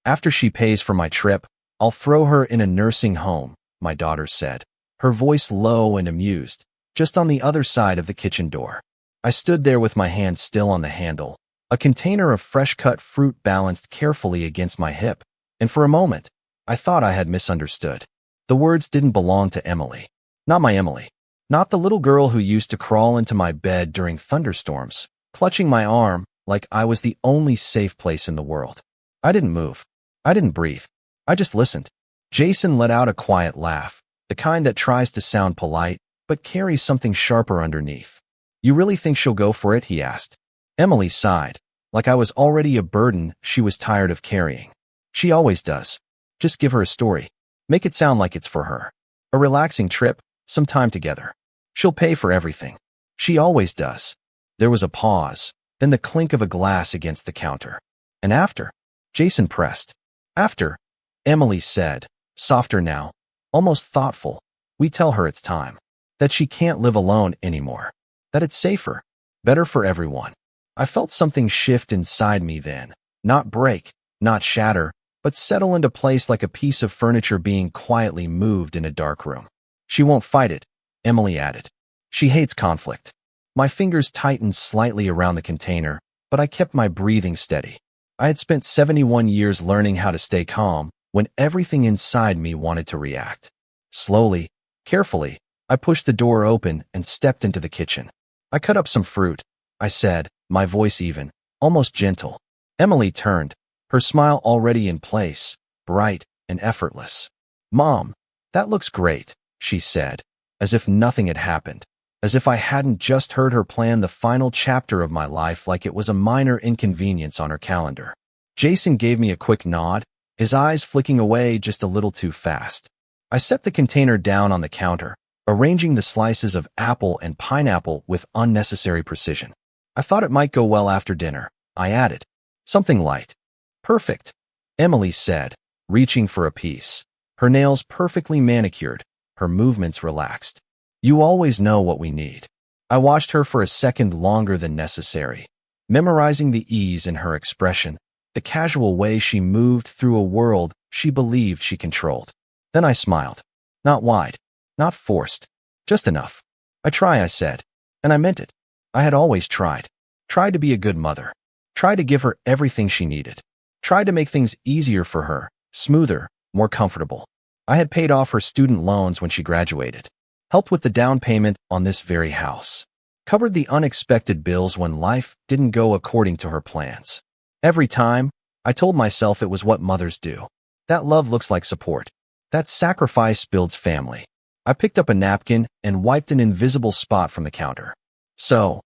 After she pays for my trip, I'll throw her in a nursing home, my daughter said, her voice low and amused, just on the other side of the kitchen door. I stood there with my hand still on the handle, a container of fresh-cut fruit balanced carefully against my hip, and for a moment, I thought I had misunderstood. The words didn't belong to Emily. Not my Emily. Not the little girl who used to crawl into my bed during thunderstorms, clutching my arm like I was the only safe place in the world. I didn't move. I didn't breathe. I just listened. Jason let out a quiet laugh, the kind that tries to sound polite, but carries something sharper underneath. You really think she'll go for it? He asked. Emily sighed, like I was already a burden she was tired of carrying. She always does. Just give her a story. Make it sound like it's for her. A relaxing trip, some time together. She'll pay for everything. She always does. There was a pause, then the clink of a glass against the counter. And after? Jason pressed. After, Emily said, softer now, almost thoughtful, we tell her it's time. That she can't live alone anymore. That it's safer. Better for everyone. I felt something shift inside me then. Not break, not shatter, but settle into place like a piece of furniture being quietly moved in a dark room. She won't fight it, Emily added. She hates conflict. My fingers tightened slightly around the container, but I kept my breathing steady. I had spent 71 years learning how to stay calm when everything inside me wanted to react. Slowly, carefully, I pushed the door open and stepped into the kitchen. I cut up some fruit, I said, my voice even, almost gentle. Emily turned, her smile already in place, bright and effortless. Mom, that looks great, she said, as if nothing had happened, as if I hadn't just heard her plan the final chapter of my life like it was a minor inconvenience on her calendar. Jason gave me a quick nod, his eyes flicking away just a little too fast. I set the container down on the counter, arranging the slices of apple and pineapple with unnecessary precision. I thought it might go well after dinner, I added. Something light. Perfect, Emily said, reaching for a piece. Her nails perfectly manicured, her movements relaxed. You always know what we need. I watched her for a second longer than necessary, memorizing the ease in her expression, the casual way she moved through a world she believed she controlled. Then I smiled. Not wide, not forced, just enough. I try, I said, and I meant it. I had always tried. Tried to be a good mother. Tried to give her everything she needed. Tried to make things easier for her, smoother, more comfortable. I had paid off her student loans when she graduated. Helped with the down payment on this very house. Covered the unexpected bills when life didn't go according to her plans. Every time, I told myself it was what mothers do. That love looks like support. That sacrifice builds family. I picked up a napkin and wiped an invisible spot from the counter. So,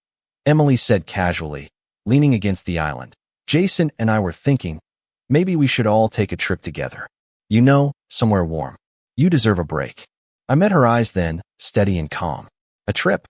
Emily said casually, leaning against the island. Jason and I were thinking, maybe we should all take a trip together. You know, somewhere warm. You deserve a break. I met her eyes then, steady and calm. A trip?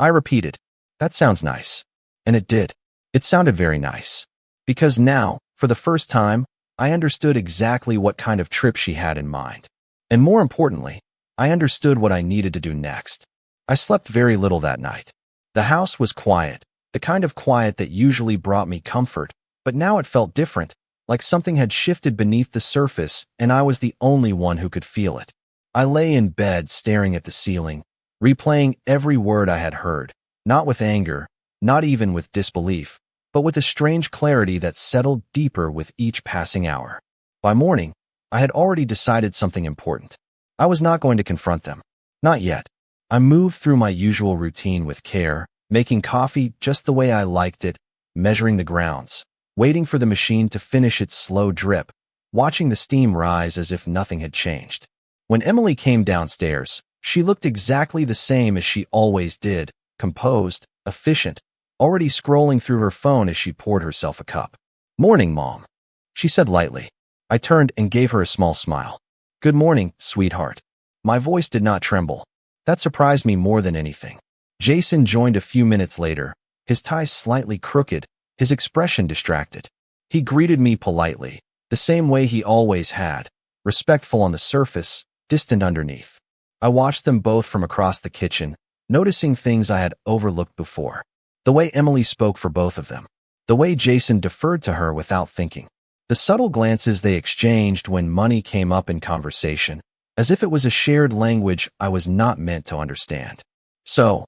I repeated. That sounds nice. And it did. It sounded very nice. Because now, for the first time, I understood exactly what kind of trip she had in mind. And more importantly, I understood what I needed to do next. I slept very little that night. The house was quiet, the kind of quiet that usually brought me comfort, but now it felt different, like something had shifted beneath the surface and I was the only one who could feel it. I lay in bed staring at the ceiling, replaying every word I had heard, not with anger, not even with disbelief, but with a strange clarity that settled deeper with each passing hour. By morning, I had already decided something important. I was not going to confront them. Not yet. I moved through my usual routine with care, making coffee just the way I liked it, measuring the grounds, waiting for the machine to finish its slow drip, watching the steam rise as if nothing had changed. When Emily came downstairs, she looked exactly the same as she always did, composed, efficient, already scrolling through her phone as she poured herself a cup. Morning, Mom, she said lightly. I turned and gave her a small smile. Good morning, sweetheart. My voice did not tremble. That surprised me more than anything. Jason joined a few minutes later, his tie slightly crooked, his expression distracted. He greeted me politely, the same way he always had, respectful on the surface, distant underneath. I watched them both from across the kitchen, noticing things I had overlooked before. The way Emily spoke for both of them. The way Jason deferred to her without thinking. The subtle glances they exchanged when money came up in conversation, as if it was a shared language I was not meant to understand. So,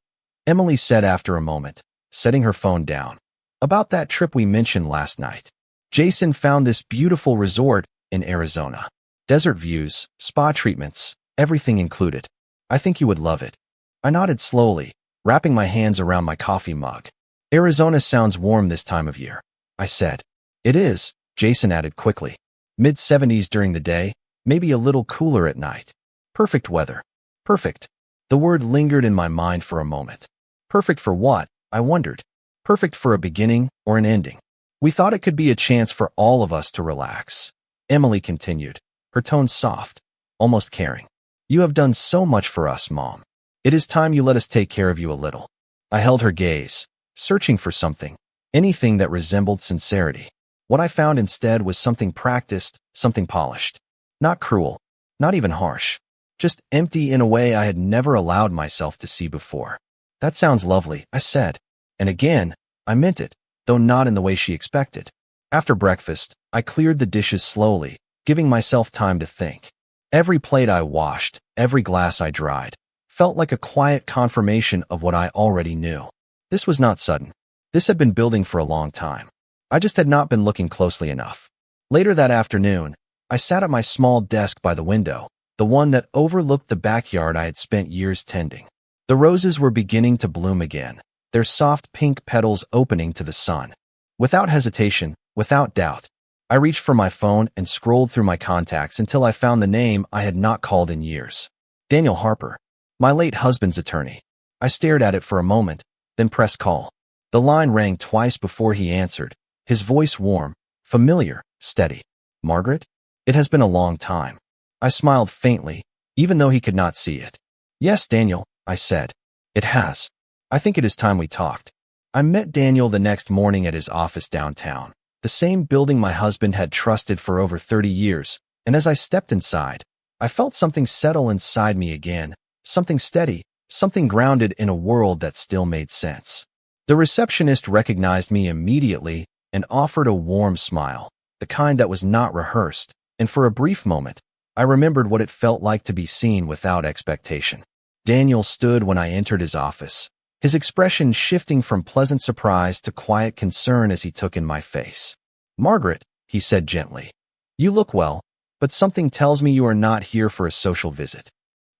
Emily said after a moment, setting her phone down, about that trip we mentioned last night. Jason found this beautiful resort in Arizona. Desert views, spa treatments, everything included. I think you would love it. I nodded slowly, wrapping my hands around my coffee mug. Arizona sounds warm this time of year, I said. It is, Jason added quickly. Mid-70s during the day, maybe a little cooler at night. Perfect weather. Perfect. The word lingered in my mind for a moment. Perfect for what? I wondered. Perfect for a beginning or an ending. We thought it could be a chance for all of us to relax. Emily continued, her tone soft, almost caring. You have done so much for us, Mom. It is time you let us take care of you a little. I held her gaze, searching for something, anything that resembled sincerity. What I found instead was something practiced, something polished. Not cruel, not even harsh. Just empty in a way I had never allowed myself to see before. That sounds lovely, I said. And again, I meant it, though not in the way she expected. After breakfast, I cleared the dishes slowly, giving myself time to think. Every plate I washed, every glass I dried, felt like a quiet confirmation of what I already knew. This was not sudden. This had been building for a long time. I just had not been looking closely enough. Later that afternoon, I sat at my small desk by the window, the one that overlooked the backyard I had spent years tending. The roses were beginning to bloom again, their soft pink petals opening to the sun. Without hesitation, without doubt, I reached for my phone and scrolled through my contacts until I found the name I had not called in years. Daniel Harper, my late husband's attorney. I stared at it for a moment, then pressed call. The line rang twice before he answered, his voice warm, familiar, steady. Margaret? It has been a long time. I smiled faintly, even though he could not see it. Yes, Daniel, I said. It has. I think it is time we talked. I met Daniel the next morning at his office downtown, the same building my husband had trusted for over 30 years, and as I stepped inside, I felt something settle inside me again, something steady, something grounded in a world that still made sense. The receptionist recognized me immediately and offered a warm smile, the kind that was not rehearsed, and for a brief moment, I remembered what it felt like to be seen without expectation. Daniel stood when I entered his office, his expression shifting from pleasant surprise to quiet concern as he took in my face. Margaret, he said gently, you look well, but something tells me you are not here for a social visit.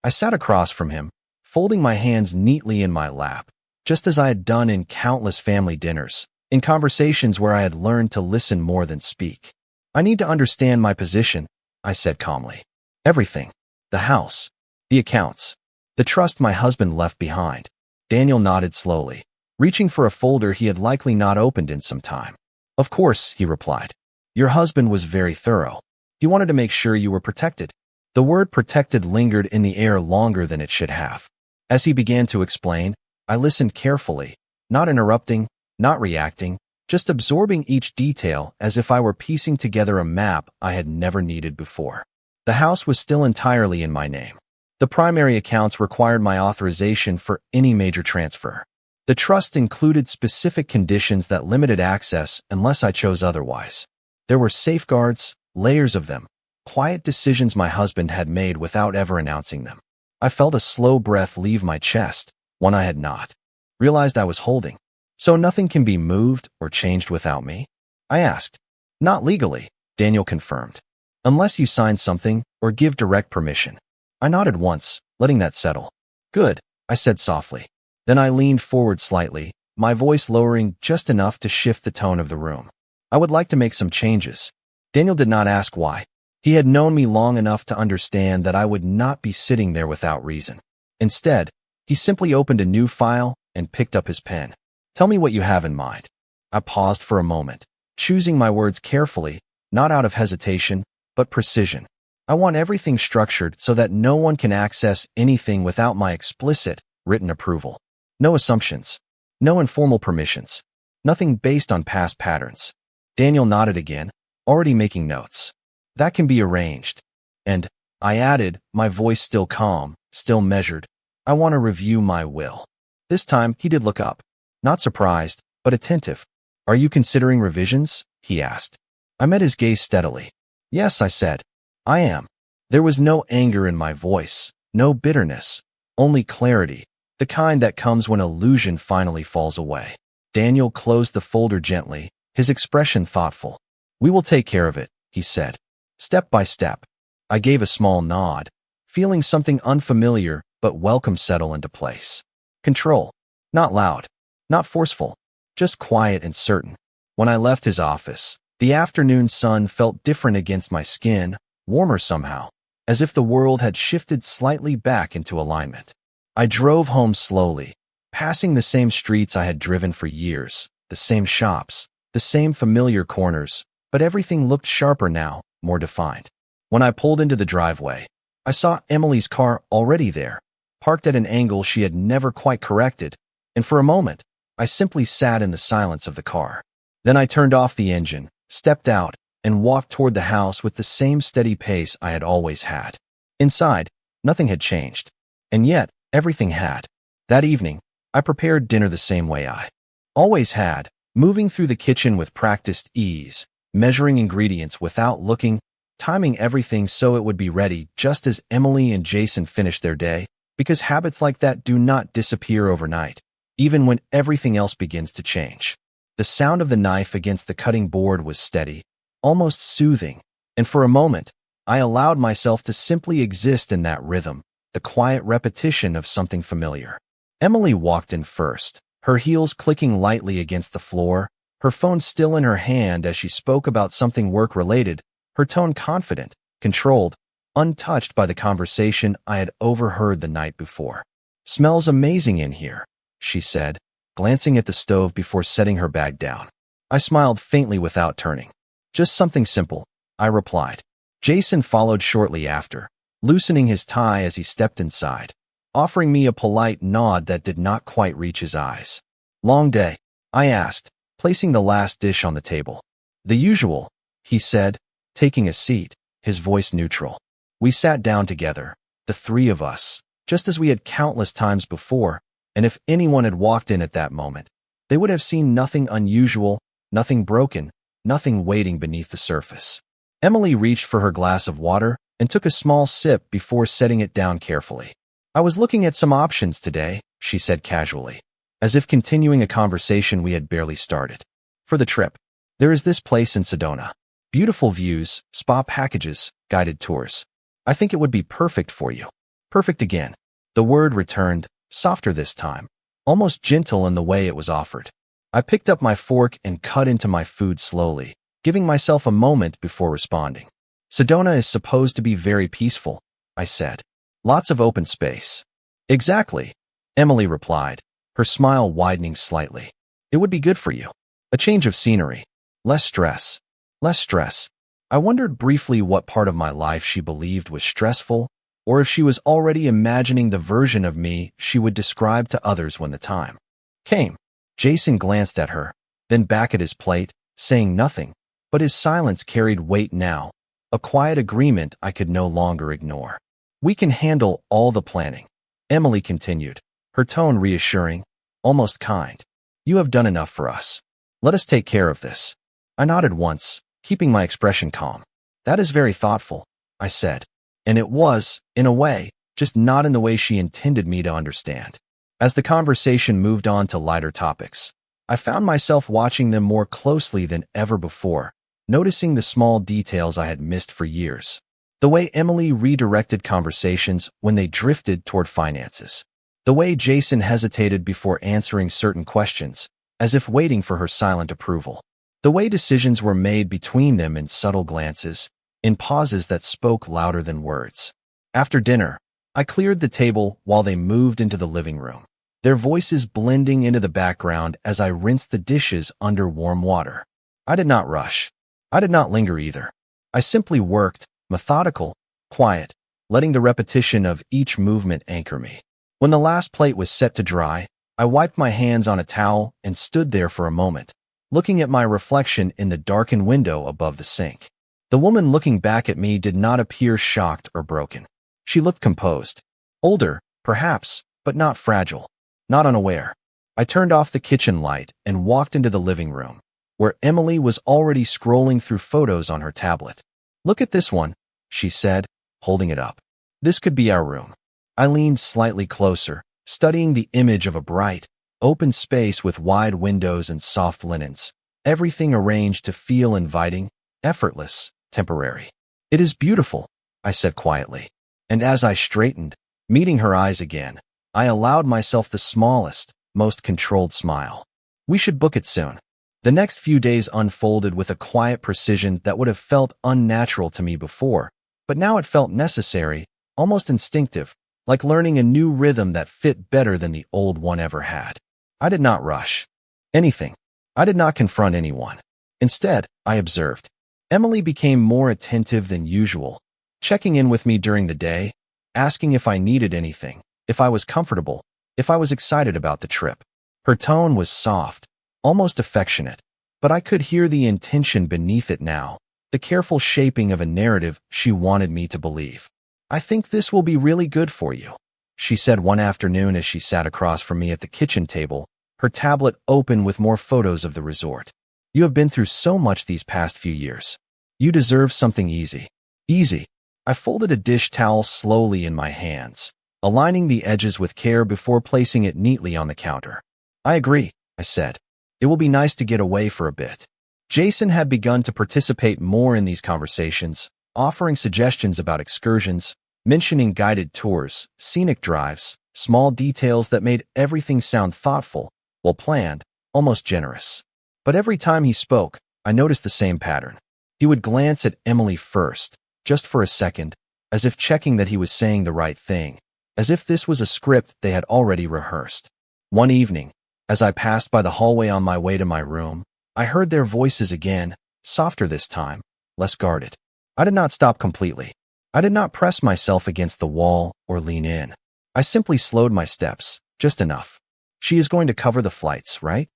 I sat across from him, folding my hands neatly in my lap, just as I had done in countless family dinners, in conversations where I had learned to listen more than speak. I need to understand my position, I said calmly. Everything. The house. The accounts. The trust my husband left behind. Daniel nodded slowly, reaching for a folder he had likely not opened in some time. Of course, he replied. Your husband was very thorough. He wanted to make sure you were protected. The word protected lingered in the air longer than it should have. As he began to explain, I listened carefully, not interrupting, not reacting, just absorbing each detail as if I were piecing together a map I had never needed before. The house was still entirely in my name. The primary accounts required my authorization for any major transfer. The trust included specific conditions that limited access unless I chose otherwise. There were safeguards, layers of them, quiet decisions my husband had made without ever announcing them. I felt a slow breath leave my chest, one I had not realized I was holding. So nothing can be moved or changed without me? I asked. Not legally, Daniel confirmed. Unless you sign something or give direct permission. I nodded once, letting that settle. Good, I said softly. Then I leaned forward slightly, my voice lowering just enough to shift the tone of the room. I would like to make some changes. Daniel did not ask why. He had known me long enough to understand that I would not be sitting there without reason. Instead, he simply opened a new file and picked up his pen. Tell me what you have in mind. I paused for a moment, choosing my words carefully, not out of hesitation, but precision. I want everything structured so that no one can access anything without my explicit, written approval. No assumptions. No informal permissions. Nothing based on past patterns. Daniel nodded again, already making notes. That can be arranged. And, I added, my voice still calm, still measured, I want to review my will. This time, he did look up. Not surprised, but attentive. Are you considering revisions? He asked. I met his gaze steadily. Yes, I said. I am. There was no anger in my voice, no bitterness, only clarity, the kind that comes when illusion finally falls away. Daniel closed the folder gently, his expression thoughtful. We will take care of it, he said. Step by step. I gave a small nod, feeling something unfamiliar but welcome settle into place. Control. Not loud, not forceful, just quiet and certain. When I left his office, the afternoon sun felt different against my skin, warmer somehow, as if the world had shifted slightly back into alignment. I drove home slowly, passing the same streets I had driven for years, the same shops, the same familiar corners, but everything looked sharper now, more defined. When I pulled into the driveway, I saw Emily's car already there, parked at an angle she had never quite corrected, and for a moment, I simply sat in the silence of the car. Then I turned off the engine, stepped out, and walked toward the house with the same steady pace I had always had. Inside, nothing had changed, and yet everything had. That evening, I prepared dinner the same way I always had, moving through the kitchen with practiced ease, measuring ingredients without looking, timing everything so it would be ready just as Emily and Jason finished their day, because habits like that do not disappear overnight, even when everything else begins to change. The sound of the knife against the cutting board was steady, almost soothing, and for a moment, I allowed myself to simply exist in that rhythm, the quiet repetition of something familiar. Emily walked in first, her heels clicking lightly against the floor, her phone still in her hand as she spoke about something work-related, her tone confident, controlled, untouched by the conversation I had overheard the night before. Smells amazing in here, she said, glancing at the stove before setting her bag down. I smiled faintly without turning. Just something simple, I replied. Jason followed shortly after, loosening his tie as he stepped inside, offering me a polite nod that did not quite reach his eyes. Long day? I asked, placing the last dish on the table. The usual, he said, taking a seat, his voice neutral. We sat down together, the three of us, just as we had countless times before, and if anyone had walked in at that moment, they would have seen nothing unusual, nothing broken, nothing waiting beneath the surface. Emily reached for her glass of water and took a small sip before setting it down carefully. I was looking at some options today, she said casually, as if continuing a conversation we had barely started. For the trip, there is this place in Sedona. Beautiful views, spa packages, guided tours. I think it would be perfect for you. Perfect again. The word returned, softer this time, almost gentle in the way it was offered. I picked up my fork and cut into my food slowly, giving myself a moment before responding. Sedona is supposed to be very peaceful, I said. Lots of open space. Exactly, Emily replied, her smile widening slightly. It would be good for you. A change of scenery. Less stress. Less stress. I wondered briefly what part of my life she believed was stressful, or if she was already imagining the version of me she would describe to others when the time came. Jason glanced at her, then back at his plate, saying nothing, but his silence carried weight now, a quiet agreement I could no longer ignore. We can handle all the planning, Emily continued, her tone reassuring, almost kind. You have done enough for us. Let us take care of this. I nodded once, keeping my expression calm. That is very thoughtful, I said. And it was, in a way, just not in the way she intended me to understand. As the conversation moved on to lighter topics, I found myself watching them more closely than ever before, noticing the small details I had missed for years. The way Emily redirected conversations when they drifted toward finances. The way Jason hesitated before answering certain questions, as if waiting for her silent approval. The way decisions were made between them in subtle glances, in pauses that spoke louder than words. After dinner, I cleared the table while they moved into the living room, their voices blending into the background as I rinsed the dishes under warm water. I did not rush. I did not linger either. I simply worked, methodical, quiet, letting the repetition of each movement anchor me. When the last plate was set to dry, I wiped my hands on a towel and stood there for a moment, looking at my reflection in the darkened window above the sink. The woman looking back at me did not appear shocked or broken. She looked composed. Older, perhaps, but not fragile, not unaware. I turned off the kitchen light and walked into the living room, where Emily was already scrolling through photos on her tablet. "Look at this one," she said, holding it up. "This could be our room." I leaned slightly closer, studying the image of a bright, open space with wide windows and soft linens, everything arranged to feel inviting, effortless, temporary. "It is beautiful," I said quietly. And as I straightened, meeting her eyes again, I allowed myself the smallest, most controlled smile. "We should book it soon." The next few days unfolded with a quiet precision that would have felt unnatural to me before, but now it felt necessary, almost instinctive, like learning a new rhythm that fit better than the old one ever had. I did not rush anything. I did not confront anyone. Instead, I observed. Emily became more attentive than usual, checking in with me during the day, asking if I needed anything, if I was comfortable, if I was excited about the trip. Her tone was soft, almost affectionate, but I could hear the intention beneath it now, the careful shaping of a narrative she wanted me to believe. "I think this will be really good for you," she said one afternoon as she sat across from me at the kitchen table, her tablet open with more photos of the resort. "You have been through so much these past few years. You deserve something easy." Easy. I folded a dish towel slowly in my hands, aligning the edges with care before placing it neatly on the counter. "I agree," I said. "It will be nice to get away for a bit." Jason had begun to participate more in these conversations, offering suggestions about excursions, mentioning guided tours, scenic drives, small details that made everything sound thoughtful, well planned, almost generous. But every time he spoke, I noticed the same pattern. He would glance at Emily first, just for a second, as if checking that he was saying the right thing, as if this was a script they had already rehearsed. One evening, as I passed by the hallway on my way to my room, I heard their voices again, softer this time, less guarded. I did not stop completely. I did not press myself against the wall or lean in. I simply slowed my steps, just enough. "She is going to cover the flights, right?"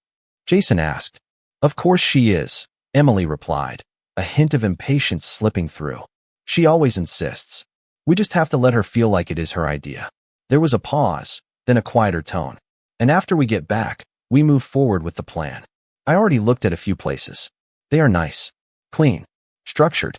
Jason asked. "Of course she is," Emily replied, a hint of impatience slipping through. "She always insists. We just have to let her feel like it is her idea." There was a pause, then a quieter tone. "And after we get back, we move forward with the plan. I already looked at a few places. They are nice, clean, structured.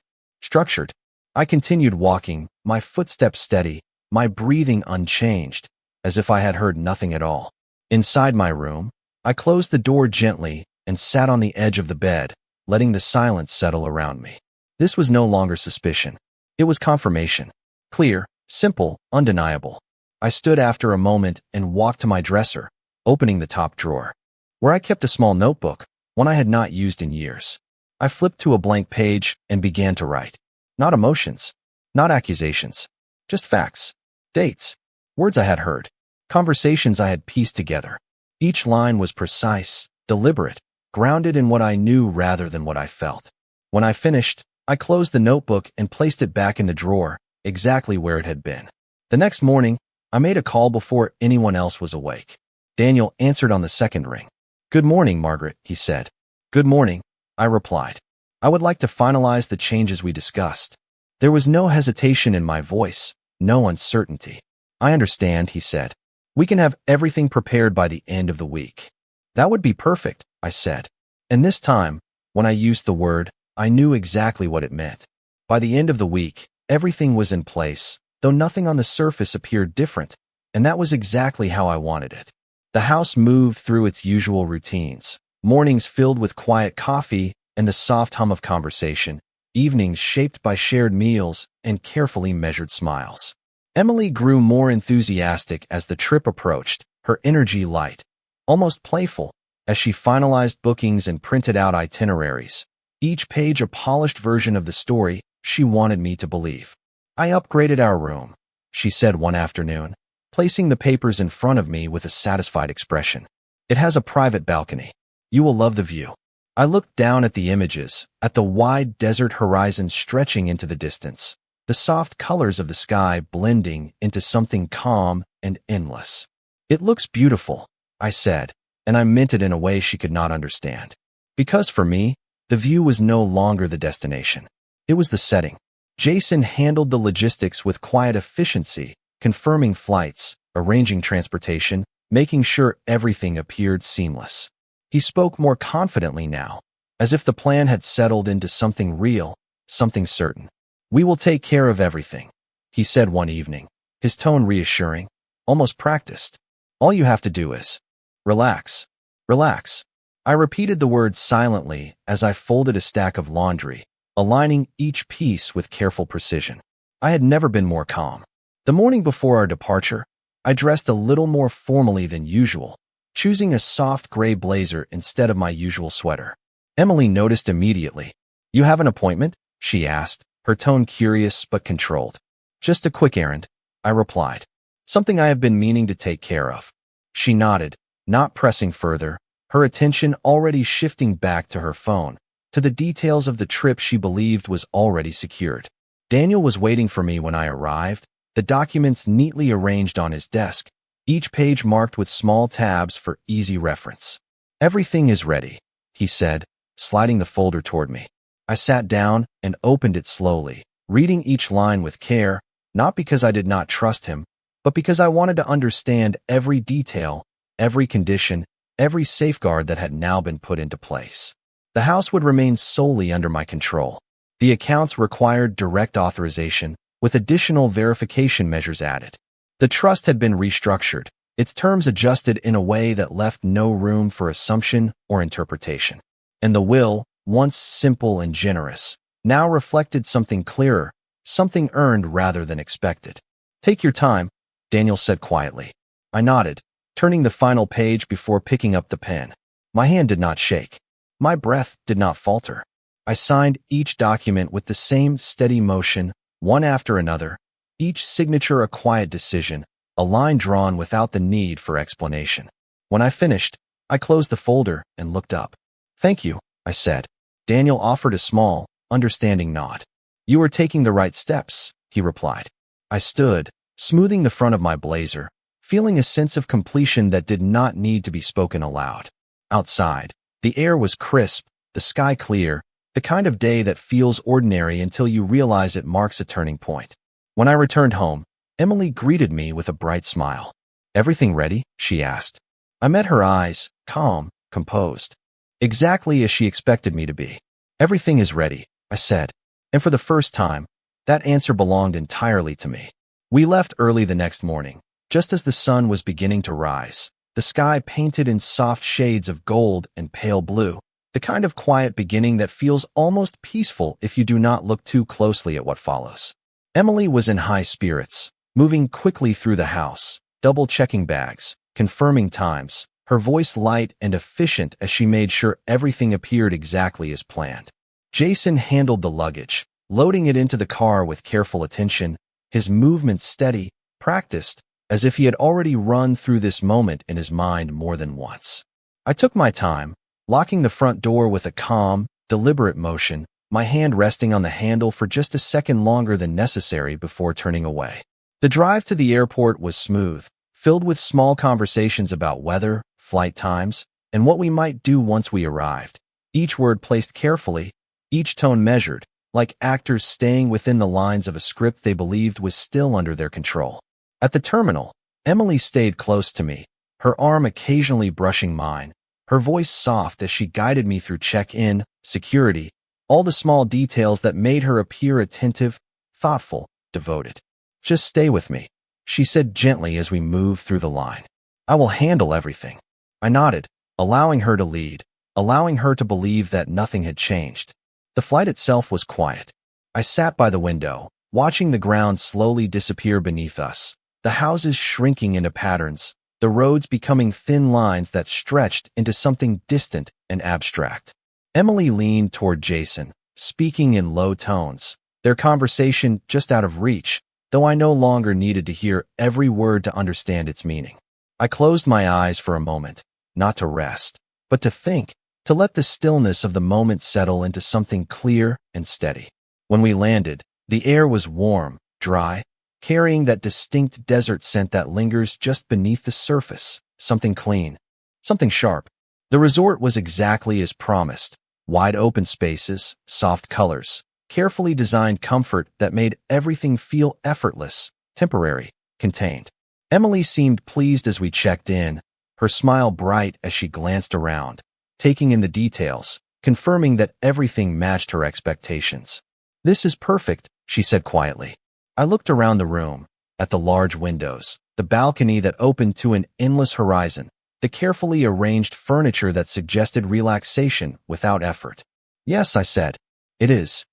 I continued walking, my footsteps steady, my breathing unchanged, as if I had heard nothing at all. Inside my room, I closed the door gently and sat on the edge of the bed, letting the silence settle around me. This was no longer suspicion. It was confirmation. Clear, simple, undeniable. I stood after a moment and walked to my dresser, opening the top drawer, where I kept a small notebook, one I had not used in years. I flipped to a blank page and began to write. Not emotions, not accusations, just facts, dates, words I had heard, conversations I had pieced together. Each line was precise, deliberate, grounded in what I knew rather than what I felt. When I finished, I closed the notebook and placed it back in the drawer, exactly where it had been. The next morning, I made a call before anyone else was awake. Daniel answered on the second ring. "Good morning, Margaret," he said. "Good morning," I replied. "I would like to finalize the changes we discussed." There was no hesitation in my voice, no uncertainty. "I understand," he said. "We can have everything prepared by the end of the week." "That would be perfect," I said. And this time, when I used the word, I knew exactly what it meant. By the end of the week, everything was in place, though nothing on the surface appeared different, and that was exactly how I wanted it. The house moved through its usual routines, mornings filled with quiet coffee and the soft hum of conversation, evenings shaped by shared meals and carefully measured smiles. Emily grew more enthusiastic as the trip approached, her energy light, almost playful, as she finalized bookings and printed out itineraries, each page a polished version of the story she wanted me to believe. "I upgraded our room," she said one afternoon, placing the papers in front of me with a satisfied expression. "It has a private balcony. You will love the view." I looked down at the images, at the wide desert horizon stretching into the distance, the soft colors of the sky blending into something calm and endless. "It looks beautiful," I said, and I meant it in a way she could not understand. Because for me, the view was no longer the destination. It was the setting. Jason handled the logistics with quiet efficiency, confirming flights, arranging transportation, making sure everything appeared seamless. He spoke more confidently now, as if the plan had settled into something real, something certain. "We will take care of everything," he said one evening, his tone reassuring, almost practiced. "All you have to do is relax, relax." I repeated the words silently as I folded a stack of laundry, aligning each piece with careful precision. I had never been more calm. The morning before our departure, I dressed a little more formally than usual, choosing a soft gray blazer instead of my usual sweater. Emily noticed immediately. "You have an appointment?" she asked, her tone curious but controlled. "Just a quick errand," I replied. "Something I have been meaning to take care of." She nodded, not pressing further, her attention already shifting back to her phone, to the details of the trip she believed was already secured. Daniel was waiting for me when I arrived, the documents neatly arranged on his desk, each page marked with small tabs for easy reference. "Everything is ready," he said, sliding the folder toward me. I sat down and opened it slowly, reading each line with care, not because I did not trust him, but because I wanted to understand every detail, every condition, every safeguard that had now been put into place. The house would remain solely under my control. The accounts required direct authorization, with additional verification measures added. The trust had been restructured, its terms adjusted in a way that left no room for assumption or interpretation. And the will, once simple and generous, now reflected something clearer, something earned rather than expected. "Take your time," Daniel said quietly. I nodded, turning the final page before picking up the pen. My hand did not shake. My breath did not falter. I signed each document with the same steady motion, one after another, each signature a quiet decision, a line drawn without the need for explanation. When I finished, I closed the folder and looked up. "Thank you," I said. Daniel offered a small, understanding nod. "You are taking the right steps," he replied. I stood, smoothing the front of my blazer, feeling a sense of completion that did not need to be spoken aloud. Outside, the air was crisp, the sky clear, the kind of day that feels ordinary until you realize it marks a turning point. When I returned home, Emily greeted me with a bright smile. "Everything ready?" she asked. I met her eyes, calm, composed. Exactly as she expected me to be. "Everything is ready," I said, and for the first time, that answer belonged entirely to me. We left early the next morning, just as the sun was beginning to rise, the sky painted in soft shades of gold and pale blue, the kind of quiet beginning that feels almost peaceful if you do not look too closely at what follows. Emily was in high spirits, moving quickly through the house, double-checking bags, confirming times, her voice light and efficient as she made sure everything appeared exactly as planned. Jason handled the luggage, loading it into the car with careful attention, his movements steady, practiced, as if he had already run through this moment in his mind more than once. I took my time, locking the front door with a calm, deliberate motion, my hand resting on the handle for just a second longer than necessary before turning away. The drive to the airport was smooth, filled with small conversations about weather, flight times, and what we might do once we arrived. Each word placed carefully, each tone measured, like actors staying within the lines of a script they believed was still under their control. At the terminal, Emily stayed close to me, her arm occasionally brushing mine, her voice soft as she guided me through check-in, security, all the small details that made her appear attentive, thoughtful, devoted. "Just stay with me," she said gently as we moved through the line. "I will handle everything." I nodded, allowing her to lead, allowing her to believe that nothing had changed. The flight itself was quiet. I sat by the window, watching the ground slowly disappear beneath us, the houses shrinking into patterns, the roads becoming thin lines that stretched into something distant and abstract. Emily leaned toward Jason, speaking in low tones, their conversation just out of reach, though I no longer needed to hear every word to understand its meaning. I closed my eyes for a moment, not to rest, but to think, to let the stillness of the moment settle into something clear and steady. When we landed, the air was warm, dry, carrying that distinct desert scent that lingers just beneath the surface, something clean, something sharp. The resort was exactly as promised, wide open spaces, soft colors, carefully designed comfort that made everything feel effortless, temporary, contained. Emily seemed pleased as we checked in, her smile bright as she glanced around, taking in the details, confirming that everything matched her expectations. "This is perfect," she said quietly. I looked around the room, at the large windows, the balcony that opened to an endless horizon, the carefully arranged furniture that suggested relaxation without effort. "Yes," I said. "It is."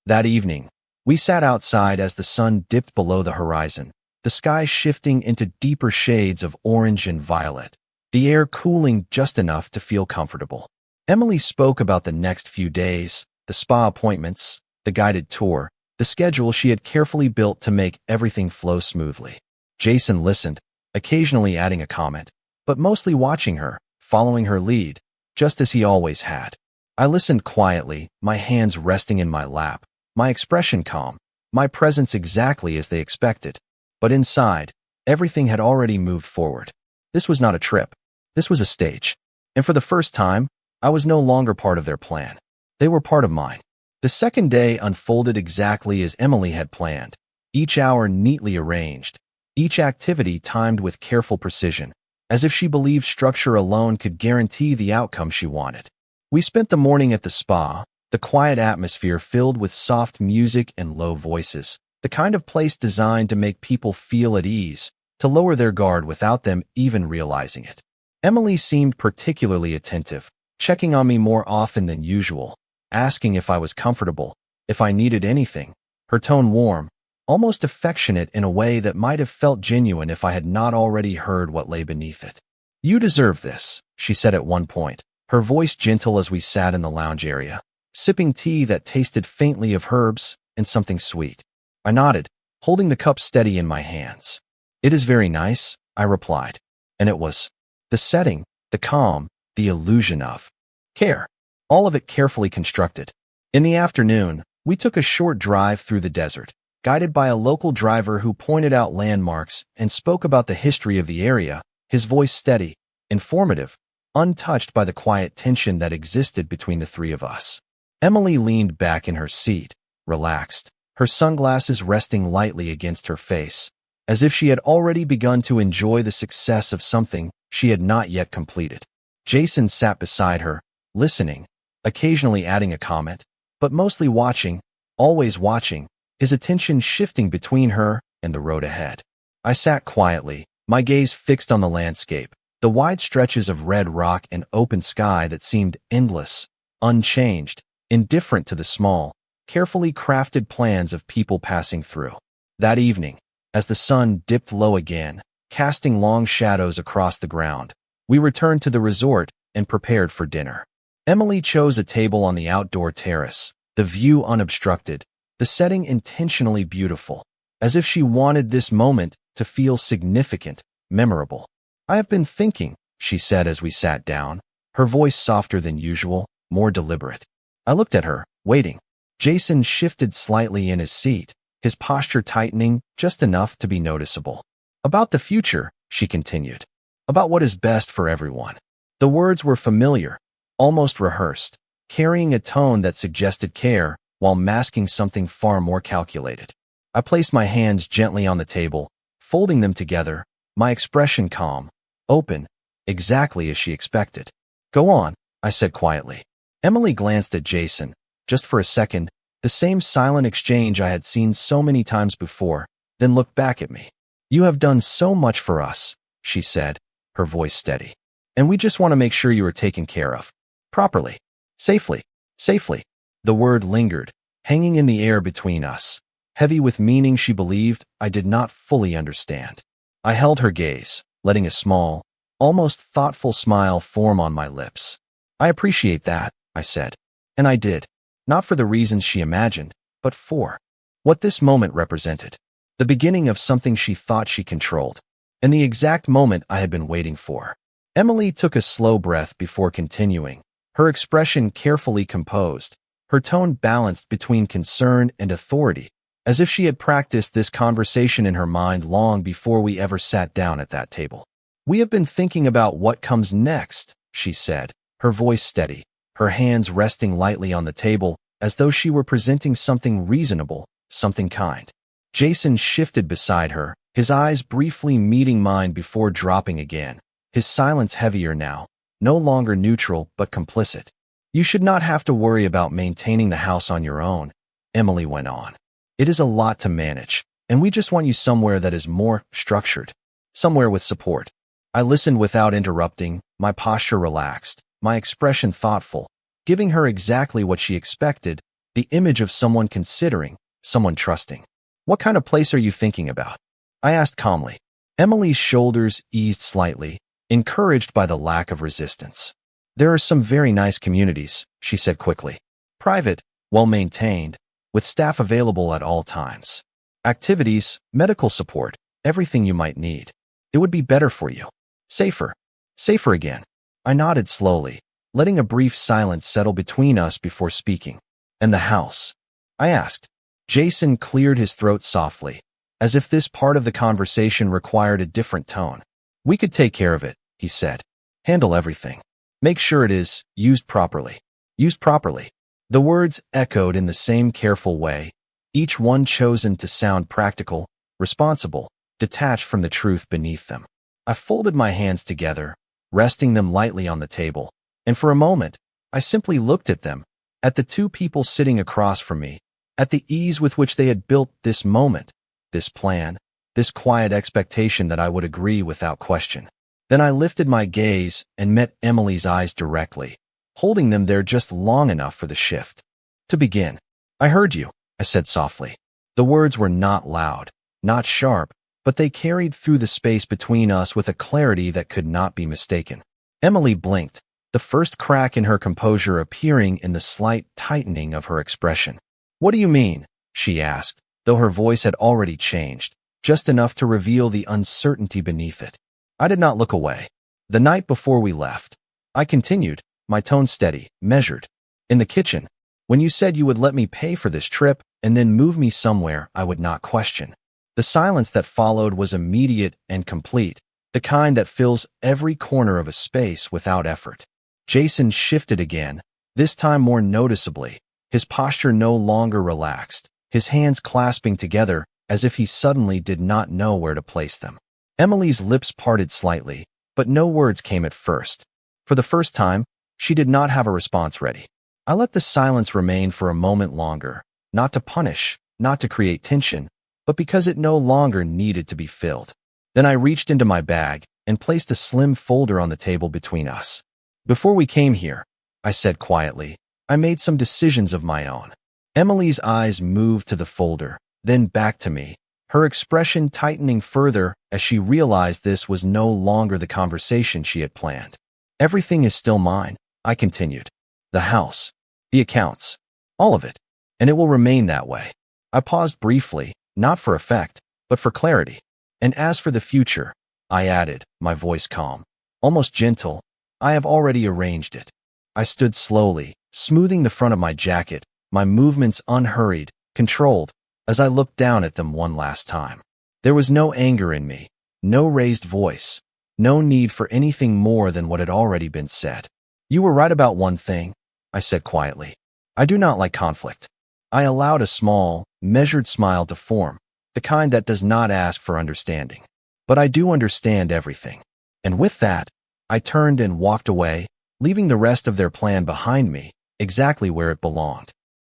That evening, we sat outside as the sun dipped below the horizon, the sky shifting into deeper shades of orange and violet, the air cooling just enough to feel comfortable. Emily spoke about the next few days, the spa appointments, the guided tour, the schedule she had carefully built to make everything flow smoothly. Jason listened, occasionally adding a comment, but mostly watching her, following her lead, just as he always had. I listened quietly, my hands resting in my lap, my expression calm, my presence exactly as they expected. But inside, everything had already moved forward. This was not a trip. This was a stage. And for the first time, I was no longer part of their plan. They were part of mine. The second day unfolded exactly as Emily had planned, each hour neatly arranged, each activity timed with careful precision, as if she believed structure alone could guarantee the outcome she wanted. We spent the morning at the spa, the quiet atmosphere filled with soft music and low voices, the kind of place designed to make people feel at ease, to lower their guard without them even realizing it. Emily seemed particularly attentive, checking on me more often than usual, asking if I was comfortable, if I needed anything, her tone warm, almost affectionate in a way that might have felt genuine if I had not already heard what lay beneath it. "You deserve this," she said at one point, her voice gentle as we sat in the lounge area, sipping tea that tasted faintly of herbs and something sweet. I nodded, holding the cup steady in my hands. "It is very nice," I replied, and it was. The setting, the calm, the illusion of care. All of it carefully constructed. In the afternoon, we took a short drive through the desert, guided by a local driver who pointed out landmarks and spoke about the history of the area, his voice steady, informative, untouched by the quiet tension that existed between the three of us. Emily leaned back in her seat, relaxed, her sunglasses resting lightly against her face, as if she had already begun to enjoy the success of something she had not yet completed. Jason sat beside her, listening, occasionally adding a comment, but mostly watching, always watching, his attention shifting between her and the road ahead. I sat quietly, my gaze fixed on the landscape, the wide stretches of red rock and open sky that seemed endless, unchanged, indifferent to the small, carefully crafted plans of people passing through. That evening, as the sun dipped low again, casting long shadows across the ground, we returned to the resort and prepared for dinner. Emily chose a table on the outdoor terrace, the view unobstructed, the setting intentionally beautiful, as if she wanted this moment to feel significant, memorable. "I have been thinking," she said as we sat down, her voice softer than usual, more deliberate. I looked at her, waiting. Jason shifted slightly in his seat, his posture tightening just enough to be noticeable. "About the future," she continued. "About what is best for everyone." The words were familiar, almost rehearsed, carrying a tone that suggested care while masking something far more calculated. I placed my hands gently on the table, folding them together, my expression calm, open, exactly as she expected. "Go on," I said quietly. Emily glanced at Jason, just for a second, the same silent exchange I had seen so many times before, then looked back at me. "You have done so much for us," she said, her voice steady. "And we just want to make sure you are taken care of. Properly. Safely. Safely." The word lingered, hanging in the air between us, heavy with meaning she believed I did not fully understand. I held her gaze, letting a small, almost thoughtful smile form on my lips. "I appreciate that," I said. And I did, not for the reasons she imagined, but for what this moment represented. The beginning of something she thought she controlled, and the exact moment I had been waiting for. Emily took a slow breath before continuing, her expression carefully composed, her tone balanced between concern and authority, as if she had practiced this conversation in her mind long before we ever sat down at that table. "We have been thinking about what comes next," she said, her voice steady, her hands resting lightly on the table as though she were presenting something reasonable, something kind. Jason shifted beside her, his eyes briefly meeting mine before dropping again, his silence heavier now, no longer neutral but complicit. You should not have to worry about maintaining the house on your own, Emily went on. It is a lot to manage, and we just want you somewhere that is more structured, somewhere with support. I listened without interrupting, my posture relaxed, my expression thoughtful, giving her exactly what she expected, the image of someone considering, someone trusting. What kind of place are you thinking about? I asked calmly. Emily's shoulders eased slightly, encouraged by the lack of resistance. There are some very nice communities, she said quickly. Private, well-maintained, with staff available at all times. Activities, medical support, everything you might need. It would be better for you. Safer. Safer again. I nodded slowly, letting a brief silence settle between us before speaking. And the house? I asked. Jason cleared his throat softly, as if this part of the conversation required a different tone. We could take care of it, he said. Handle everything. Make sure it is used properly. Used properly. The words echoed in the same careful way, each one chosen to sound practical, responsible, detached from the truth beneath them. I folded my hands together, resting them lightly on the table, and for a moment, I simply looked at them, at the two people sitting across from me, at the ease with which they had built this moment, this plan, this quiet expectation that I would agree without question. Then I lifted my gaze and met Emily's eyes directly, holding them there just long enough for the shift. To begin, I heard you, I said softly. The words were not loud, not sharp, but they carried through the space between us with a clarity that could not be mistaken. Emily blinked, the first crack in her composure appearing in the slight tightening of her expression. What do you mean? She asked, though her voice had already changed, just enough to reveal the uncertainty beneath it. I did not look away. The night before we left, I continued, my tone steady, measured. In the kitchen, when you said you would let me pay for this trip and then move me somewhere I would not question. The silence that followed was immediate and complete, the kind that fills every corner of a space without effort. Jason shifted again, this time more noticeably, his posture no longer relaxed, his hands clasping together as if he suddenly did not know where to place them. Emily's lips parted slightly, but no words came at first. For the first time, she did not have a response ready. I let the silence remain for a moment longer, not to punish, not to create tension, but because it no longer needed to be filled. Then I reached into my bag and placed a slim folder on the table between us. Before we came here, I said quietly, I made some decisions of my own. Emily's eyes moved to the folder, then back to me, her expression tightening further as she realized this was no longer the conversation she had planned. Everything is still mine, I continued. The house, the accounts, all of it, and it will remain that way. I paused briefly, not for effect, but for clarity. And as for the future, I added, my voice calm, almost gentle, I have already arranged it. I stood slowly, smoothing the front of my jacket, my movements unhurried, controlled, as I looked down at them one last time. There was no anger in me, no raised voice, no need for anything more than what had already been said. You were right about one thing, I said quietly. I do not like conflict. I allowed a small, measured smile to form, the kind that does not ask for understanding. But I do understand everything. And with that, I turned and walked away, leaving the rest of their plan behind me, exactly where it belonged.